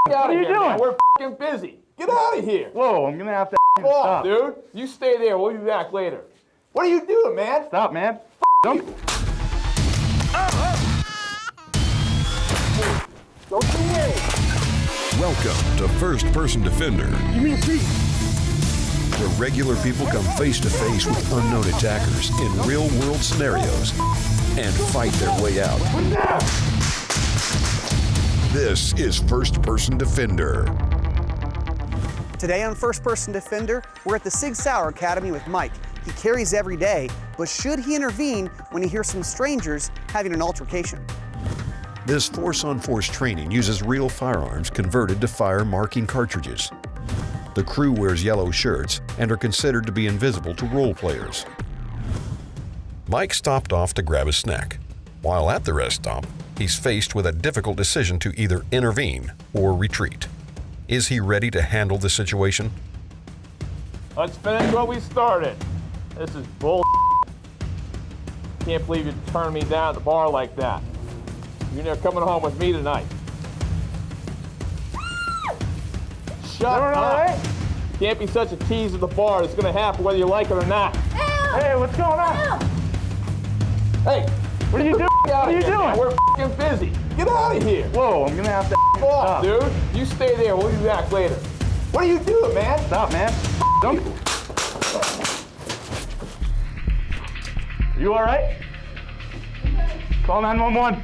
What are you doing? We're f***ing busy. Get out of here. Whoa, I'm gonna have to Off, stop. dude. You stay there. We'll be back later. What are you doing, man? Stop, man. Don't. Don't you worry. Welcome to First Person Defender, Give me a seat. where regular people come face to face with unknown attackers in real-world scenarios and fight their way out. This is First Person Defender. Today on First Person Defender, we're at the Sig Sauer Academy with Mike. He carries every day, but should he intervene when he hears some strangers having an altercation? This force-on-force training uses real firearms converted to fire-marking cartridges. The crew wears yellow shirts and are considered to be invisible to role players. Mike stopped off to grab a snack. While at the rest stop, he's faced with a difficult decision to either intervene or retreat. Is he ready to handle the situation? Let's finish what we started. This is bull. Can't believe you turned me down at the bar like that. You're not coming home with me tonight. Shut up. Right? Can't be such a tease at the bar. It's gonna happen whether you like it or not. Hey, what's going on? Hey, What are you doing? What are you doing? We're f***ing busy. Get out of here. Whoa, I'm gonna have to Off, stop. dude. You stay there. We'll be back later. What are you doing, man? Stop, man. Don't. You all right? Call 911.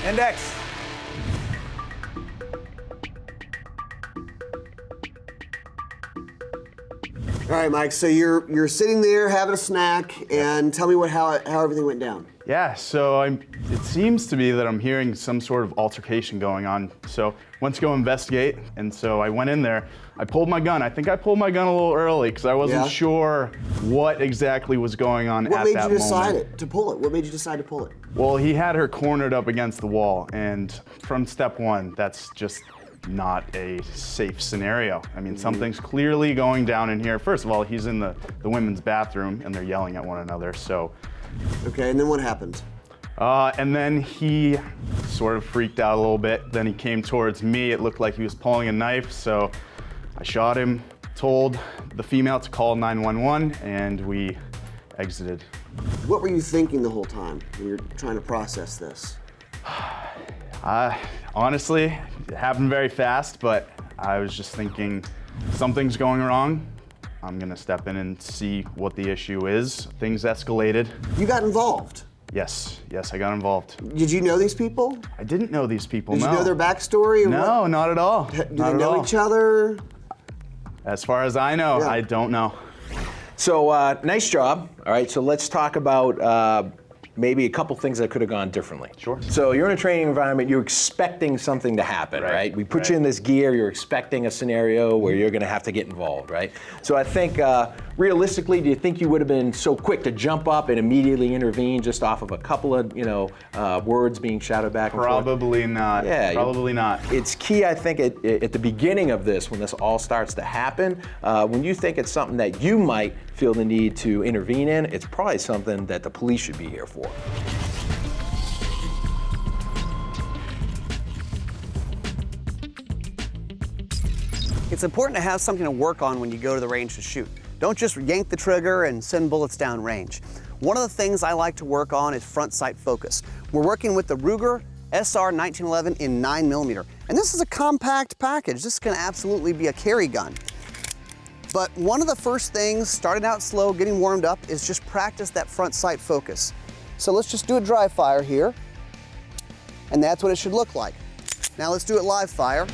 Index. All right, Mike, so you're sitting there having a snack, and tell me how everything went down. Yeah, so it seems to be that I'm hearing some sort of altercation going on. So went to go investigate, and so I went in there. I pulled my gun. I think I pulled my gun a little early because I wasn't sure what exactly was going on at that moment. What made you decide to pull it? What made you decide to pull it? Well, he had her cornered up against the wall, and from step one, that's just not a safe scenario. I mean, something's clearly going down in here. First of all, he's in the women's bathroom, and they're yelling at one another, so. Okay, and then what happened? And then he sort of freaked out a little bit. Then he came towards me. It looked like he was pulling a knife, so I shot him, told the female to call 911, and we exited. What were you thinking the whole time when you're trying to process this? Honestly, it happened very fast, but I was just thinking something's going wrong. I'm gonna step in and see what the issue is. Things escalated. You got involved. Yes, I got involved. Did you know these people? I didn't know these people, Did no. you know their backstory? Or No, what? not at all. Do they know each other? As far as I know, Yeah. I don't know. So nice job. All right, so let's talk about maybe a couple things that could have gone differently. Sure. So you're in a training environment, you're expecting something to happen, right? We put you in this gear, you're expecting a scenario where you're gonna have to get involved, right? So I think realistically, do you think you would have been so quick to jump up and immediately intervene just off of a couple of, words being shouted back and forth? Probably not. Yeah, Probably not. It's key, I think, at the beginning of this, when this all starts to happen, when you think it's something that you might feel the need to intervene in, it's probably something that the police should be here for. It's important to have something to work on when you go to the range to shoot. Don't just yank the trigger and send bullets down range. One of the things I like to work on is front sight focus. We're working with the Ruger SR 1911 in 9mm, and this is a compact package. This can absolutely be a carry gun. But one of the first things, starting out slow, getting warmed up, is just practice that front sight focus. So let's just do a dry fire here, and that's what it should look like. Now let's do it live fire.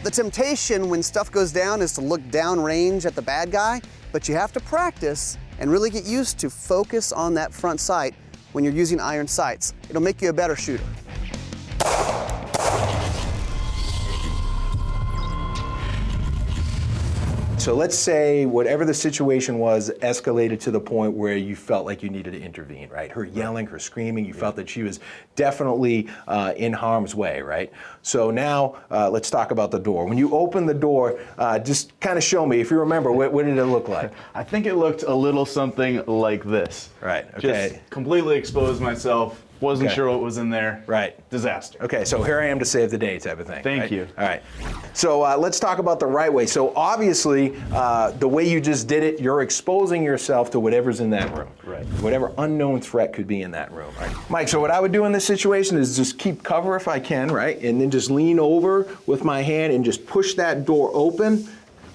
The temptation when stuff goes down is to look down range at the bad guy, but you have to practice and really get used to focus on that front sight when you're using iron sights. It'll make you a better shooter. so let's say whatever the situation was escalated to the point where you felt like you needed to intervene, right? Her yelling, her screaming, you felt that she was definitely in harm's way, right? So now let's talk about the door. When you open the door, just kind of show me, if you remember, what did it look like? I think it looked a little something like this. Right, okay. Just completely exposed myself. Wasn't Okay. sure what was in there. Right. Disaster. Okay, so here I am to save the day type of thing. Thank right? you. All right. So let's talk about the right way. So obviously, the way you just did it, you're exposing yourself to whatever's in that room. Right. Whatever unknown threat could be in that room. Right. Mike, so what I would do in this situation is just keep cover if I can, right? And then just lean over with my hand and just push that door open,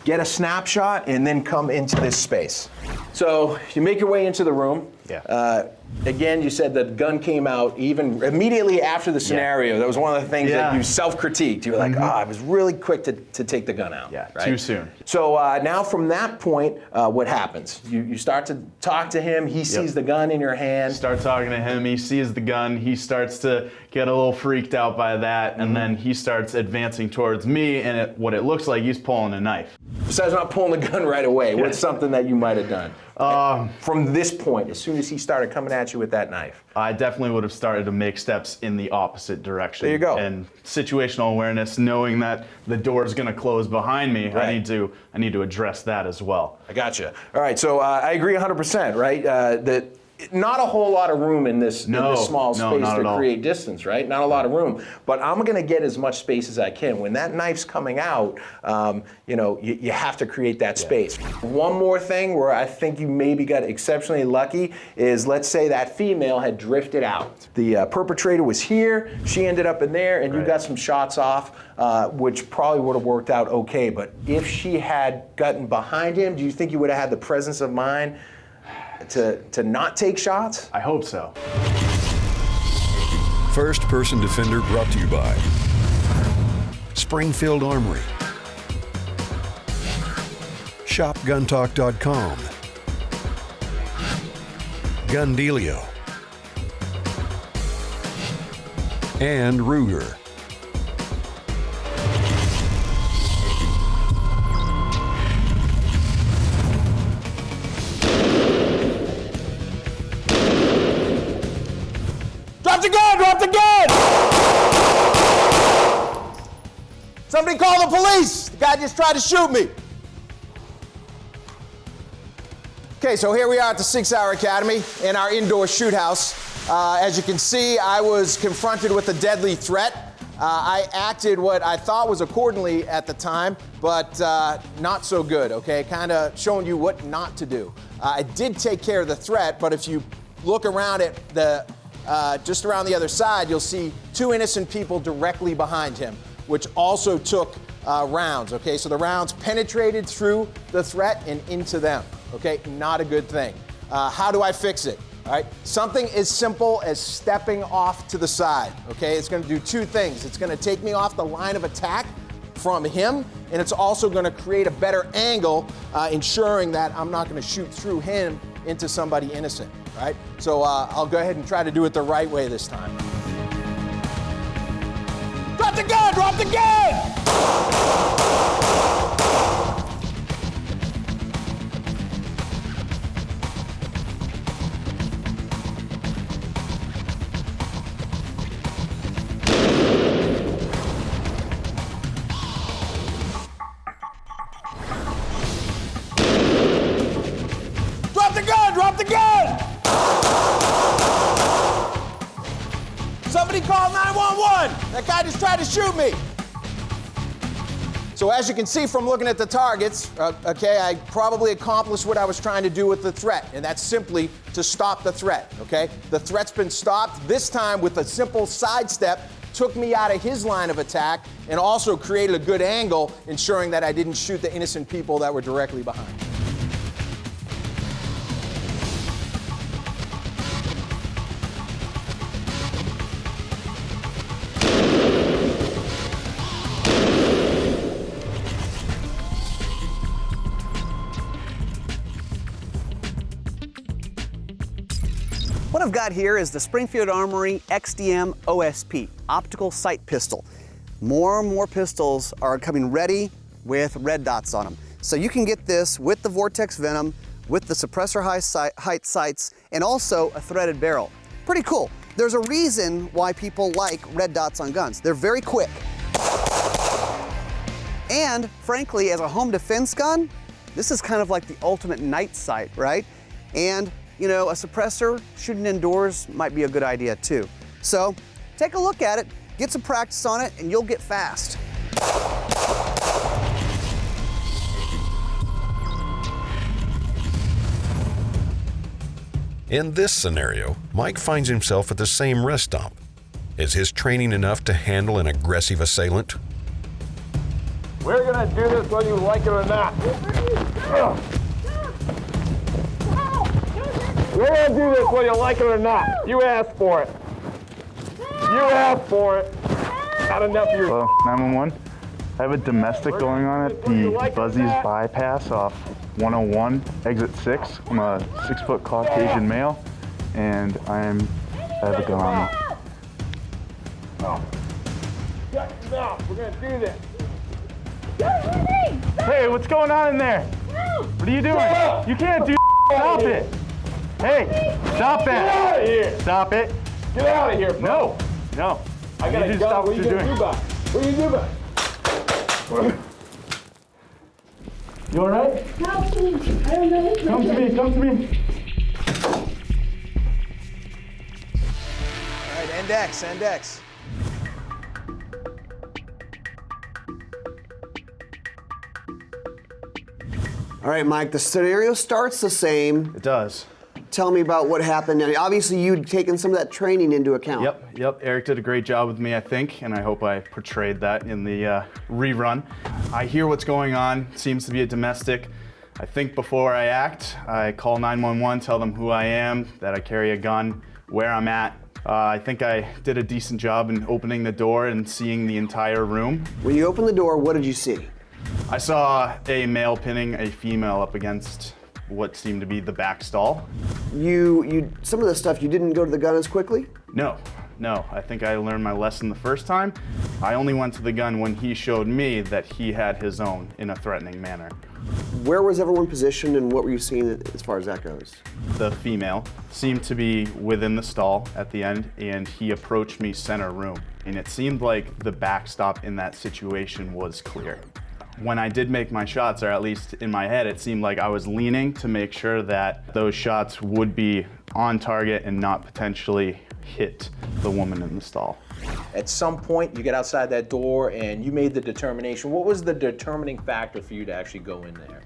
get a snapshot, and then come into this space. So you make your way into the room. Yeah. Again, you said the gun came out even immediately after the scenario. That was one of the things that you self-critiqued. You were like, I was really quick to take the gun out. Yeah, right? too soon. So now from that point, what happens? You start to talk to him. He sees the gun in your hand. Start talking to him. He sees the gun. He starts to get a little freaked out by that, and then he starts advancing towards me, and what it looks like he's pulling a knife. Besides not pulling the gun right away, what's something that you might have done? From this point, as soon as he started coming at you with that knife. I definitely would have started to make steps in the opposite direction. There you go. And situational awareness, knowing that the door is going to close behind me, Right. I need to address that as well. I gotcha. All right, so I agree 100%, right? That not a whole lot of room in this small space to create distance, right? Not a lot of room. But I'm going to get as much space as I can. When that knife's coming out, you have to create that space. One more thing where I think you maybe got exceptionally lucky is, let's say that female had drifted out. The perpetrator was here, she ended up in there, and you got some shots off, which probably would have worked out okay. But if she had gotten behind him, do you think you would have had the presence of mind to not take shots? I hope so. First Person Defender brought to you by Springfield Armory, ShopGunTalk.com, Gundelio, and Ruger. Drop the gun! Drop the gun! Somebody call the police! The guy just tried to shoot me. Okay, so here we are at the 6 Hour Academy in our indoor shoot house. As you can see, I was confronted with a deadly threat. I acted what I thought was accordingly at the time, but not so good, okay? Kind of showing you what not to do. I did take care of the threat, but if you look around at the just around the other side, you'll see 2 innocent people directly behind him, which also took rounds, okay? So the rounds penetrated through the threat and into them, okay? Not a good thing. How do I fix it? All right, something as simple as stepping off to the side, okay? It's gonna do 2 things. It's gonna take me off the line of attack from him, and it's also gonna create a better angle, ensuring that I'm not gonna shoot through him into somebody innocent, right? So I'll go ahead and try to do it the right way this time. Drop the gun! Drop the gun! Drop the gun! Drop the gun! Somebody call 911! That guy just tried to shoot me! So as you can see from looking at the targets, okay, I probably accomplished what I was trying to do with the threat, and that's simply to stop the threat, okay? The threat's been stopped, this time with a simple sidestep, took me out of his line of attack, and also created a good angle, ensuring that I didn't shoot the innocent people that were directly behind. What I've got here is the Springfield Armory XDM OSP, Optical Sight Pistol. More and more pistols are coming ready with red dots on them. So you can get this with the Vortex Venom, with the suppressor height sights, and also a threaded barrel. Pretty cool. There's a reason why people like red dots on guns. They're very quick. And frankly, as a home defense gun, this is kind of like the ultimate night sight, right? And you know, a suppressor shooting indoors might be a good idea too. So take a look at it, get some practice on it, and you'll get fast. In this scenario, Mike finds himself at the same rest stop. Is his training enough to handle an aggressive assailant? We're gonna do this whether you like it or not. We're gonna do this whether you like it or not. You asked for it. You asked for it. Not enough of your... Hello, 911. I have a domestic going on at the Buzzies bypass off 101, exit 6. I'm a 6-foot Caucasian male, and I have a gun on me. Shut your mouth. We're gonna do this. Hey, what's going on in there? What are you doing? You can't do. Stop it. Hey, stop that. Get out of here. Stop it. Get out of here, bro. No. I got need a you to gun. stop What are you you're gonna do about it? What are you doing about it? You all right? Help me. I don't know what's Come to me. Come to me. All right, index, index. All right, Mike, the scenario starts the same. It does. Tell me about what happened. And obviously, you'd taken some of that training into account. Yep. Eric did a great job with me, I think, and I hope I portrayed that in the rerun. I hear what's going on. Seems to be a domestic. I think before I act, I call 911, tell them who I am, that I carry a gun, where I'm at. I think I did a decent job in opening the door and seeing the entire room. When you opened the door, what did you see? I saw a male pinning a female up against what seemed to be the back stall. Some of the stuff, you didn't go to the gun as quickly? No. I think I learned my lesson the first time. I only went to the gun when he showed me that he had his own in a threatening manner. Where was everyone positioned and what were you seeing as far as that goes? The female seemed to be within the stall at the end, and he approached me center room. And it seemed like the backstop in that situation was clear. When I did make my shots, or at least in my head, it seemed like I was leaning to make sure that those shots would be on target and not potentially hit the woman in the stall. At some point, you get outside that door and you made the determination. What was the determining factor for you to actually go in there?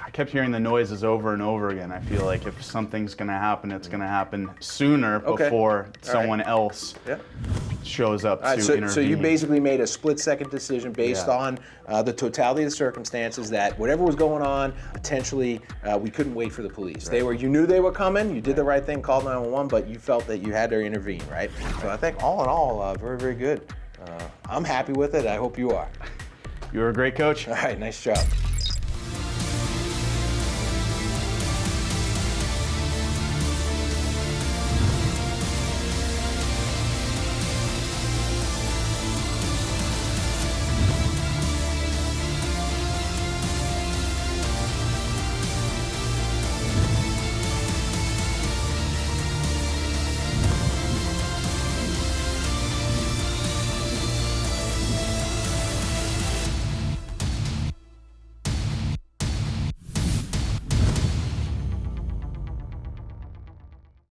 I kept hearing the noises over and over again. I feel like if something's gonna happen, it's gonna happen sooner before someone else shows up to intervene. So you basically made a split-second decision based on the totality of the circumstances that whatever was going on, potentially we couldn't wait for the police. You knew they were coming, you did the right thing, called 911, but you felt that you had to intervene, right? So I think all in all, very, very good. I'm happy with it. I hope you are. You were a great coach. All right, nice job.